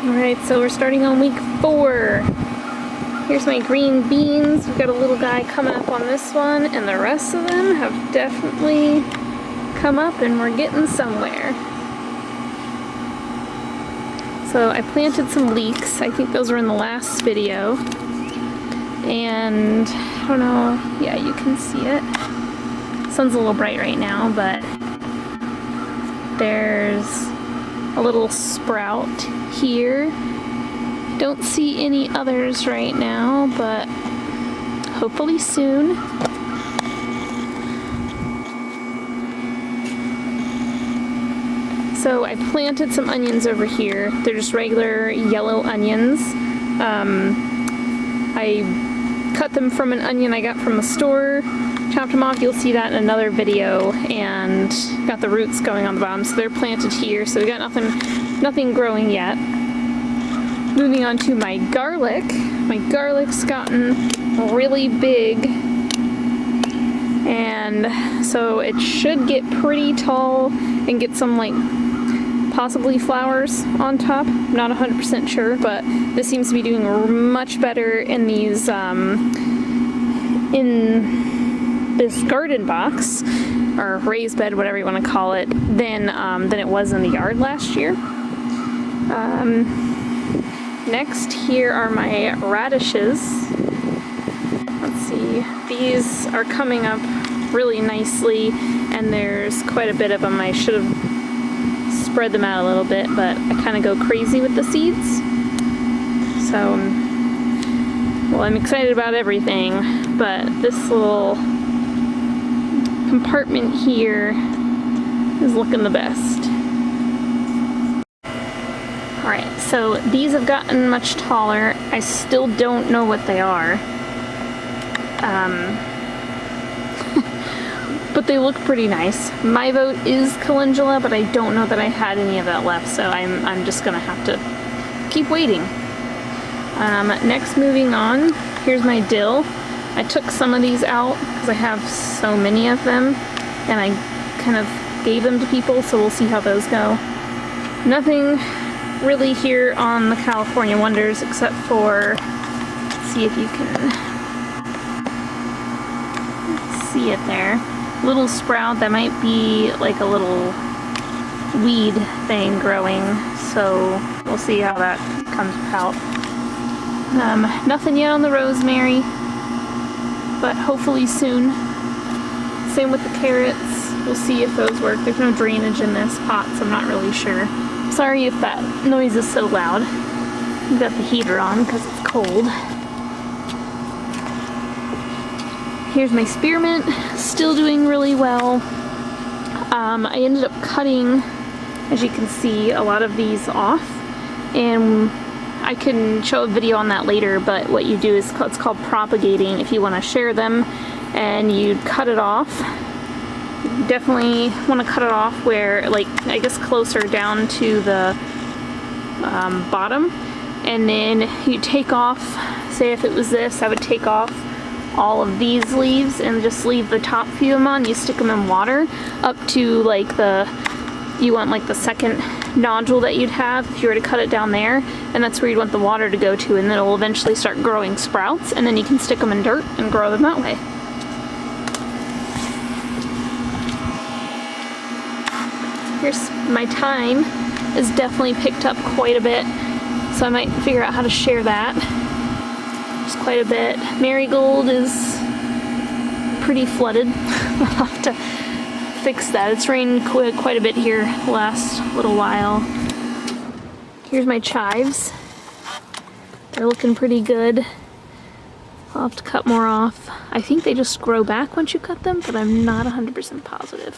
Alright, so we're starting on week 4. Here's my green beans. We've got a little guy coming up on this one, and the rest of them have definitely come up and we're getting somewhere. So I planted some leeks. I think those were in the last video. And I don't know, yeah, you can see it. Sun's a little bright right now, but there's a little sprout here. Don't see any others right now, but hopefully soon. So I planted some onions over here. They're just regular yellow onions. I cut them from an onion I got from the store, chopped them off. You'll see that in another video, and got the roots going on the bottom. So they're planted here. So we got nothing growing yet. Moving on to my garlic. My garlic's gotten really big, and so it should get pretty tall and get some like possibly flowers on top. I'm not 100% sure, but this seems to be doing much better in these in this garden box or raised bed, whatever you want to call it, than it was in the yard last year. Next, here are my radishes. Let's see, these are coming up really nicely, and there's quite a bit of them. I should have spread them out a little bit, but I kind of go crazy with the seeds. So, well, I'm excited about everything, but this little compartment here is looking the best. Alright, so these have gotten much taller. I still don't know what they are. But they look pretty nice. My vote is calendula, but I don't know that I had any of that left, so I'm just gonna have to keep waiting. Next, moving on, here's my dill. I took some of these out because I have so many of them, and I kind of gave them to people, so we'll see how those go. Nothing really here on the California Wonders except for, let's see if you can see it there. Little sprout that might be like a little weed thing growing, so we'll see how that comes about. Nothing yet on the rosemary, but hopefully soon. Same with the carrots. We'll see if those work. There's no drainage in this pot, so I'm not really sure. Sorry if that noise is so loud. We've got the heater on because it's cold. Here's my spearmint, still doing really well. I ended up cutting, as you can see, a lot of these off, and I can show a video on that later, but what you do is, it's called propagating. If you want to share them and you cut it off, you definitely want to cut it off where, like, I guess closer down to the bottom, and then you take off, say if it was this, I would take off all of these leaves and just leave the top few of them on. You stick them in water up to like you want like the second nodule that you'd have if you were to cut it down there, and that's where you'd want the water to go to, and then it will eventually start growing sprouts, and then you can stick them in dirt and grow them that way. Here's my thyme is definitely picked up quite a bit, so I might figure out how to share that. There's quite a bit. Marigold is pretty flooded. I'll have to fix that. It's rained quite a bit here the last little while. Here's my chives. They're looking pretty good. I'll have to cut more off. I think they just grow back once you cut them, but I'm not 100% positive.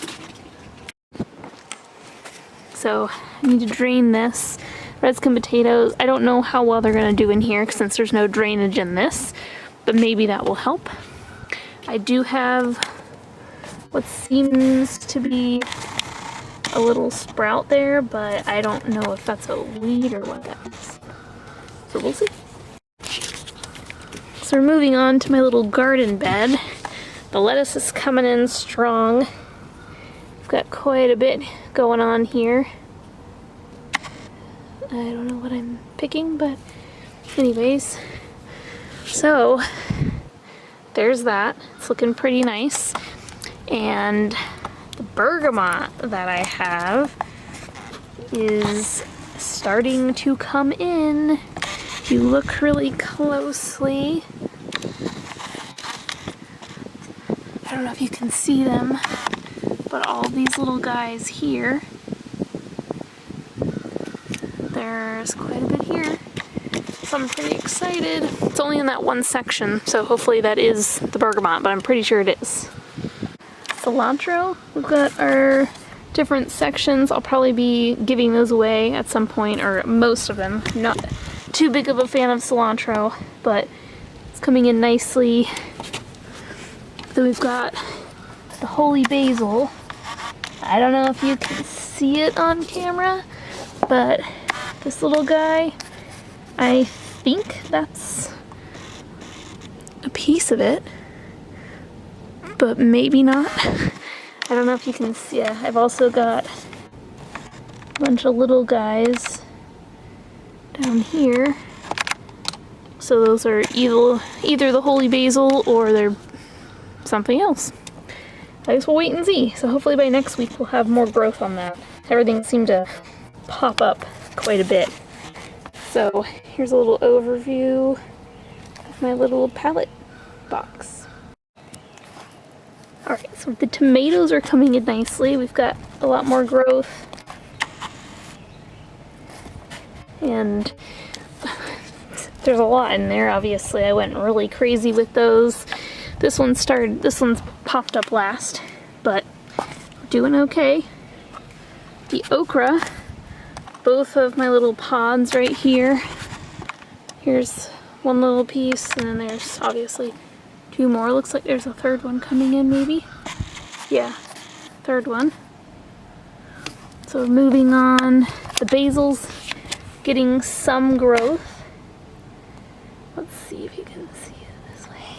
So I need to drain this. Red skin potatoes, I don't know how well they're going to do in here since there's no drainage in this, but maybe that will help. I do have what seems to be a little sprout there, but I don't know if that's a weed or what that is. So we'll see. So we're moving on to my little garden bed. The lettuce is coming in strong. I've got quite a bit going on here. I don't know what I'm picking, but anyways. So there's that. It's looking pretty nice. And the bergamot that I have is starting to come in. If you look really closely, I don't know if you can see them, but all these little guys here, there's quite a bit here. So I'm pretty excited. It's only in that one section, so hopefully that is the bergamot, but I'm pretty sure it is. Cilantro, we've got our different sections. I'll probably be giving those away at some point, or most of them. Not too big of a fan of cilantro, but it's coming in nicely. Then we've got the holy basil. I don't know if you can see it on camera, but this little guy, I think that's a piece of it, but maybe not. I don't know if you can see it. I've also got a bunch of little guys down here. So those are either the holy basil or they're something else. I guess we'll wait and see. So hopefully by next week we'll have more growth on that. Everything seemed to pop up quite a bit. So here's a little overview of my little palette box. Alright, so the tomatoes are coming in nicely. We've got a lot more growth. And there's a lot in there, obviously. I went really crazy with those. This one's popped up last, but we're doing okay. The okra, both of my little pods right here. Here's one little piece, and then there's obviously two more. Looks like there's a third one coming in, maybe. Yeah, third one. So moving on, the basil's getting some growth. Let's see if you can see it this way.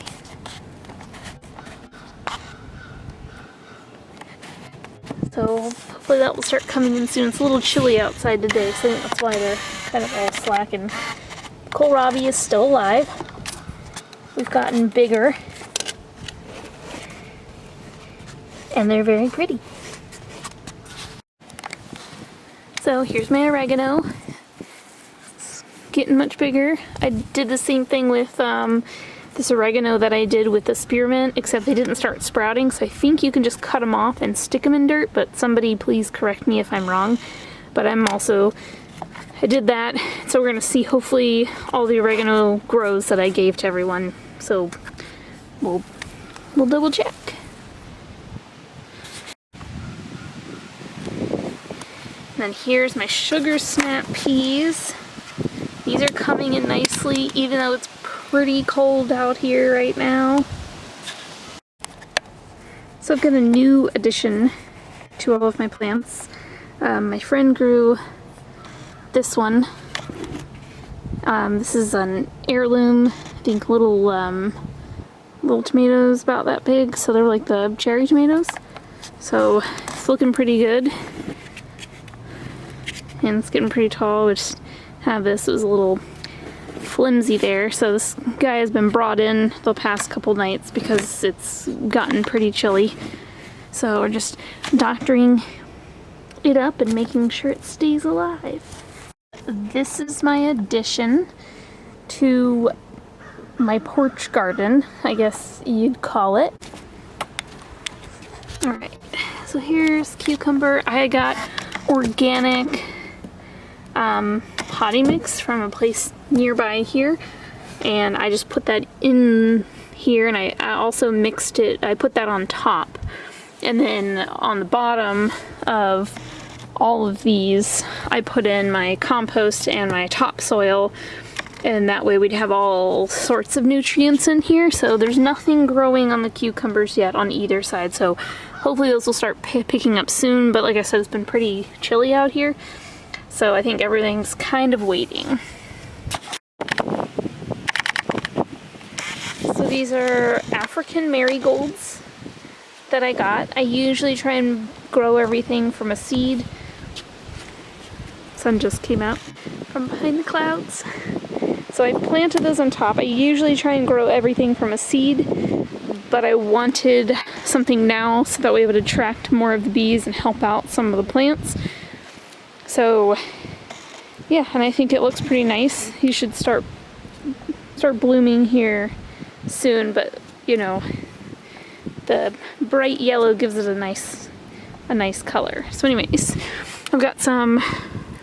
So hopefully that will start coming in soon. It's a little chilly outside today, so I think that's why they're kind of all slacking. Kohlrabi is still alive. We've gotten bigger. And they're very pretty. So here's my oregano. It's getting much bigger. I did the same thing with this oregano that I did with the spearmint, except they didn't start sprouting, so I think you can just cut them off and stick them in dirt, but somebody please correct me if I'm wrong. But I did that, so we're gonna see hopefully all the oregano grows that I gave to everyone. So we'll double check. And then here's my sugar snap peas. These are coming in nicely, even though it's pretty cold out here right now. So I've got a new addition to all of my plants. My friend grew this one. This is an heirloom, I think little tomatoes about that big, so they're like the cherry tomatoes. So it's looking pretty good. And it's getting pretty tall. We just have this. It was a little flimsy there. So this guy has been brought in the past couple nights because it's gotten pretty chilly. So we're just doctoring it up and making sure it stays alive. This is my addition to my porch garden, I guess you'd call it. Alright, so here's cucumber. I got organic potting mix from a place nearby here, and I just put that in here, and I also mixed it. I put that on top, and then on the bottom of all of these I put in my compost and my topsoil, and that way we'd have all sorts of nutrients in here. So there's nothing growing on the cucumbers yet on either side, so hopefully those will start picking up soon. But like I said, it's been pretty chilly out here, so I think everything's kind of waiting. So these are African marigolds that I got. I usually try and grow everything from a seed. sun just came out from behind the clouds. So I planted those on top. I usually try and grow everything from a seed, but I wanted something now so that way it would attract more of the bees and help out some of the plants. So yeah, and I think it looks pretty nice. He should start blooming here soon, but you know, the bright yellow gives it a nice color. So anyways, I've got some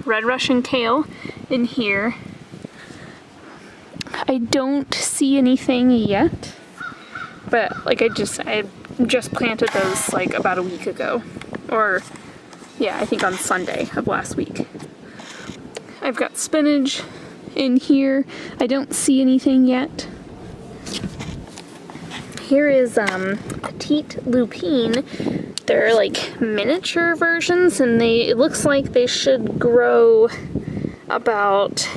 red Russian kale in here. I don't see anything yet, but like I just planted those like about a week ago, or yeah, I think on Sunday of last week. I've got spinach in here. I don't see anything yet. Here is Petite Lupin. They're like miniature versions, and it looks like they should grow about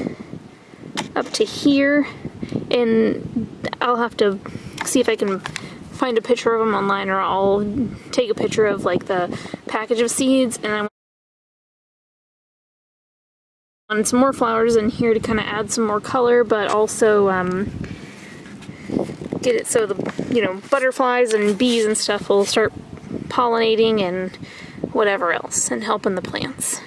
up to here, and I'll have to see if I can find a picture of them online, or I'll take a picture of like the package of seeds, and I want some more flowers in here to kind of add some more color, but also get it so the, you know, butterflies and bees and stuff will start pollinating and whatever else and helping the plants.